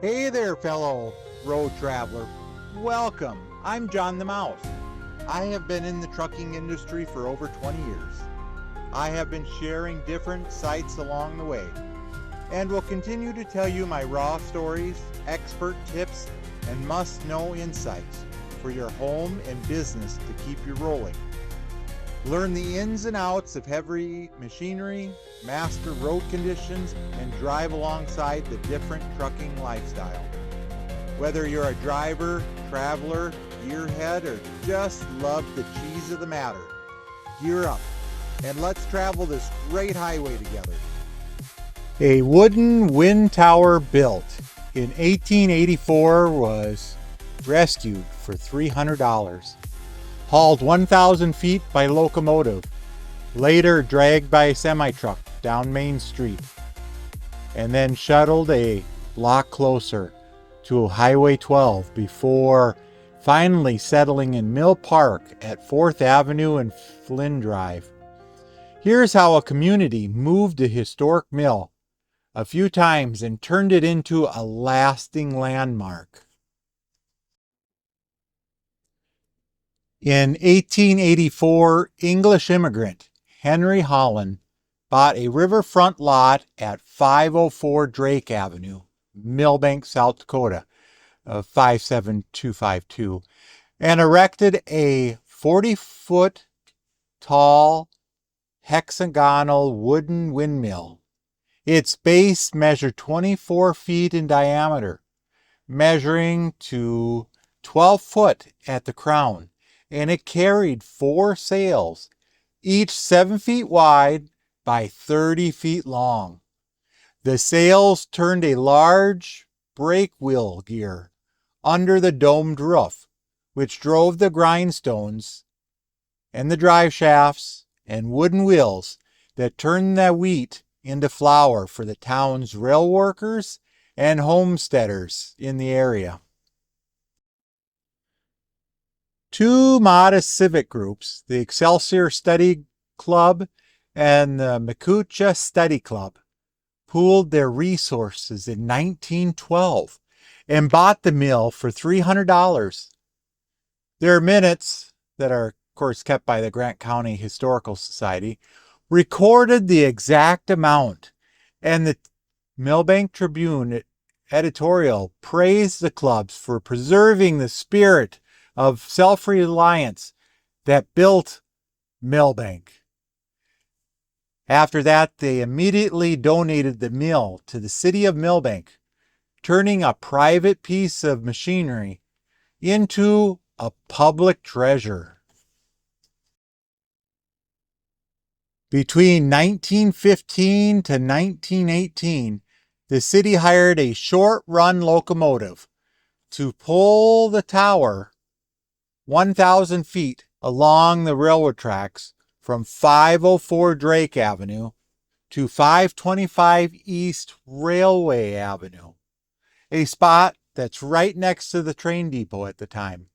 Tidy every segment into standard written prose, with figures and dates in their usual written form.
Hey there, fellow road traveler. Welcome. I'm John the Mouse. I have been in the trucking industry for over 20 years. I have been sharing different sites along the way and will continue to tell you my raw stories, expert tips, and must-know insights for your home and business to keep you rolling. Learn the ins and outs of heavy machinery, master road conditions, and drive alongside the different trucking lifestyle. Whether you're a driver, traveler, gearhead, or just love the cheese of the matter, gear up and let's travel this great highway together. A wooden wind tower built in 1884 was rescued for $300. Hauled 1,000 feet by locomotive, later dragged by a semi-truck down Main Street, and then shuttled a block closer to Highway 12 before finally settling in Mill Park at 4th Avenue and Flynn Drive. Here's how a community moved a historic mill a few times and turned it into a lasting landmark. In 1884, English immigrant Henry Holland bought a riverfront lot at 504 Drake Avenue, Milbank, South Dakota, 57252, and erected a 40-foot tall hexagonal wooden windmill. Its base measured 24 feet in diameter, measuring to 12 foot at the crown, and it carried 4 sails, each 7 feet wide by 30 feet long. The sails turned a large brake wheel gear under the domed roof, which drove the grindstones and the drive shafts and wooden wheels that turned the wheat into flour for the town's rail workers and homesteaders in the area. 2 modest civic groups, the Excelsior Study Club and the Makucha Study Club, pooled their resources in 1912 and bought the mill for $300. Their minutes, that are of course kept by the Grant County Historical Society, recorded the exact amount, and the Milbank Tribune editorial praised the clubs for preserving the spirit of self-reliance that built Milbank. After that, they immediately donated the mill to the city of Milbank, turning a private piece of machinery into a public treasure. Between 1915 to 1918, the city hired a short-run locomotive to pull the tower 1,000 feet along the railroad tracks from 504 Drake Avenue to 525 East Railway Avenue, a spot that's right next to the train depot at the time.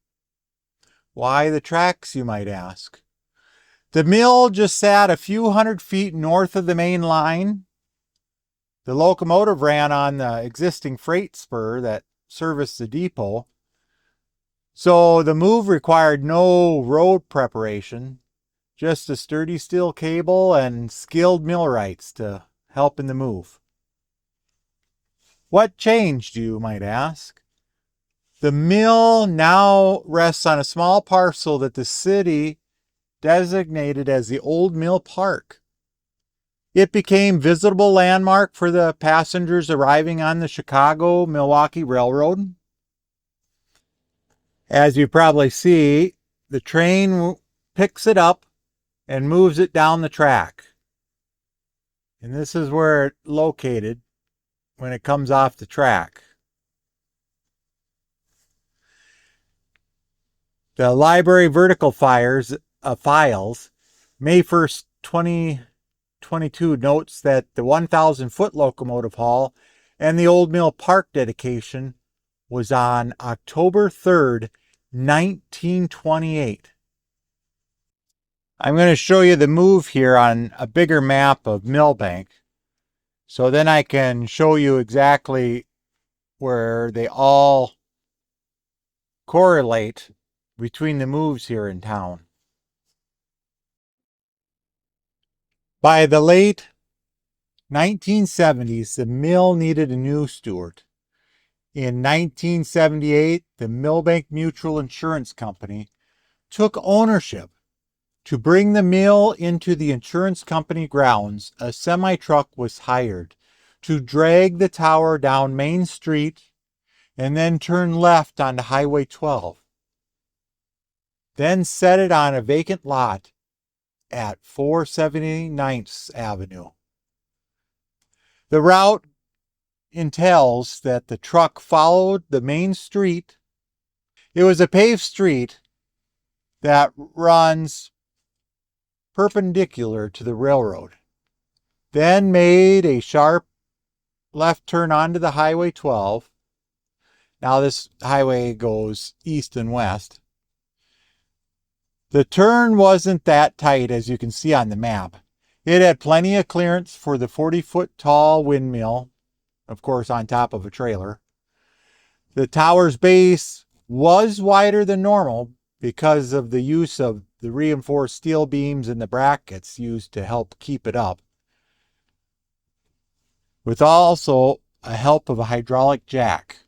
Why the tracks, you might ask? The mill just sat a few hundred feet north of the main line. The locomotive ran on the existing freight spur that serviced the depot, so the move required no road preparation, just a sturdy steel cable and skilled millwrights to help in the move. What changed, you might ask? The mill now rests on a small parcel that the city designated as the Old Mill Park. It became visitable landmark for the passengers arriving on the Chicago-Milwaukee Railroad. As you probably see, the train picks it up and moves it down the track. And this is where it's located when it comes off the track. The library vertical files, May 1st, 2022, notes that the 1,000-foot locomotive haul and the Old Mill Park dedication was on October 3rd, 1928. I'm going to show you the move here on a bigger map of Milbank, so then I can show you exactly where they all correlate between the moves here in town. By the late 1970s, the mill needed a new steward. In 1978, the Milbank Mutual Insurance Company took ownership. To bring the mill into the insurance company grounds, a semi-truck was hired to drag the tower down Main Street and then turn left onto Highway 12. Then set it on a vacant lot at 479th Avenue. The route entails that the truck followed the main street. It was a paved street that runs perpendicular to the railroad, then made a sharp left turn onto the Highway 12. Now this highway goes east and west. The turn wasn't that tight, as you can see on the map. It had plenty of clearance for the 40-foot tall windmill, of course on top of a trailer. The tower's base was wider than normal because of the use of the reinforced steel beams and the brackets used to help keep it up, with also a help of a hydraulic jack.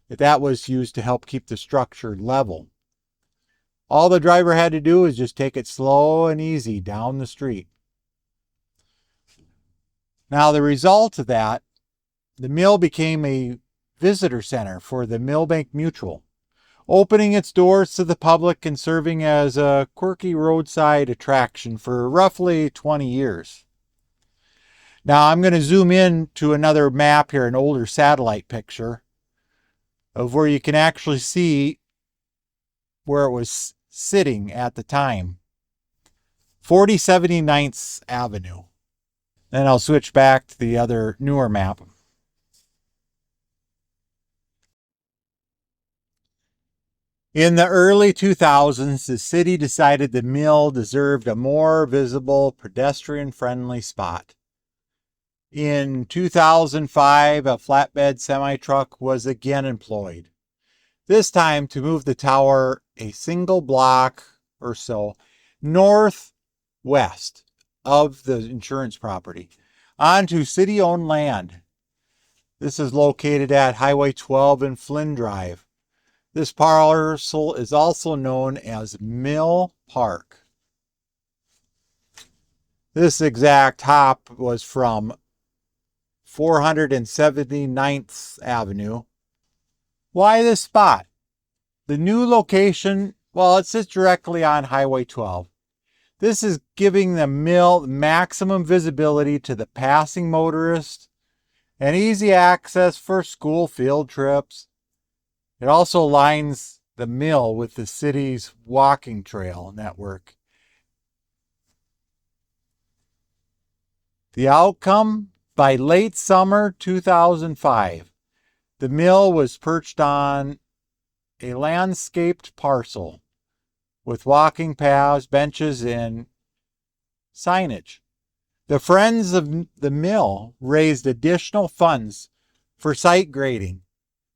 That was used to help keep the structure level. All the driver had to do was just take it slow and easy down the street. Now, the result of that, the mill became a visitor center for the Milbank Mutual, opening its doors to the public and serving as a quirky roadside attraction for roughly 20 years. Now I'm going to zoom in to another map here, an older satellite picture of where you can actually see where it was sitting at the time. 4079th Avenue. Then I'll switch back to the other newer map. In the early 2000s, the city decided the mill deserved a more visible, pedestrian-friendly spot. In 2005, a flatbed semi-truck was again employed, this time to move the tower a single block or so northwest of the insurance property onto city-owned land. This is located at Highway 12 and Flynn Drive. This parcel is also known as Mill Park. This exact hop was from 479th Avenue. Why this spot? The new location, well, it sits directly on Highway 12. This is giving the mill maximum visibility to the passing motorist and easy access for school field trips. It also lines the mill with the city's walking trail network. The outcome? By late summer 2005, the mill was perched on a landscaped parcel with walking paths, benches, and signage. The Friends of the Mill raised additional funds for site grading,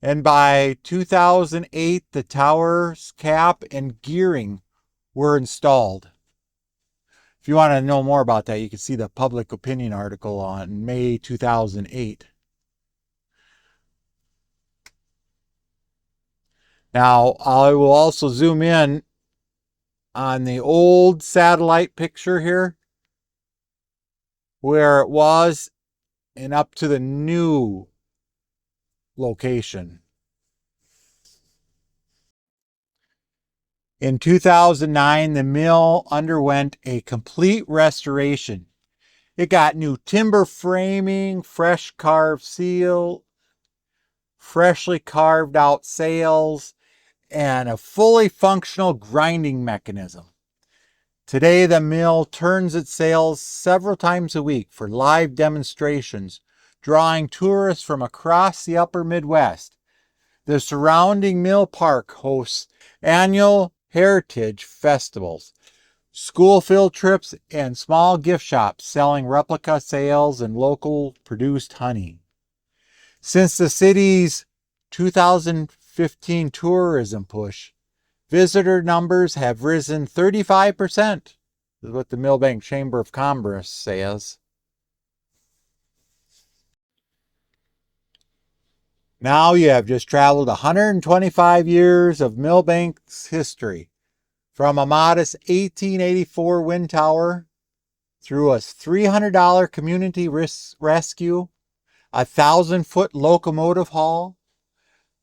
and by 2008, the tower's cap and gearing were installed. If you want to know more about that, you can see the public opinion article on May 2008. Now, I will also zoom in on the old satellite picture here, where it was, and up to the new location. In 2009, the mill underwent a complete restoration. It got new timber framing, fresh carved steel, freshly carved out sails, and a fully functional grinding mechanism. Today, the mill turns its sails several times a week for live demonstrations, drawing tourists from across the upper Midwest. The surrounding mill park hosts annual heritage festivals, school field trips, and small gift shops selling replica sails and local produced honey. Since the city's 2015 tourism push, visitor numbers have risen 35%, is what the Milbank Chamber of Commerce says. Now you have just traveled 125 years of Milbank's history, from a modest 1884 wind tower through a $300 community rescue, a 1,000-foot locomotive haul,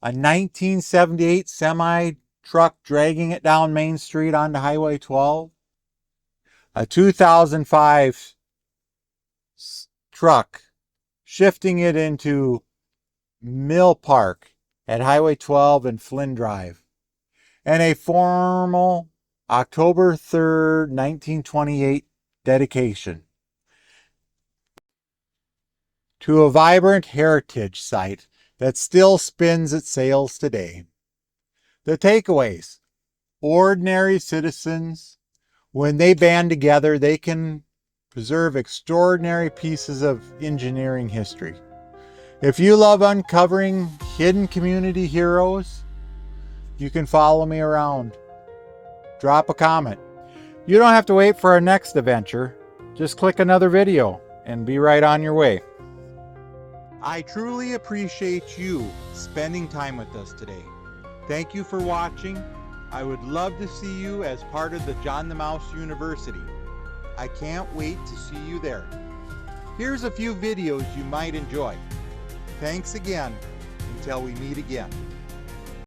a 1978 semi-truck dragging it down Main Street onto Highway 12, a 2005 truck shifting it into Mill Park at Highway 12 and Flynn Drive, and a formal October 3rd, 1928 dedication to a vibrant heritage site that still spins its sails today. The takeaways: ordinary citizens, when they band together, they can preserve extraordinary pieces of engineering history. If you love uncovering hidden community heroes, you can follow me around. Drop a comment. You don't have to wait for our next adventure. Just click another video and be right on your way. I truly appreciate you spending time with us today. Thank you for watching. I would love to see you as part of the John the Mouse University. I can't wait to see you there. Here's a few videos you might enjoy. Thanks again. Until we meet again.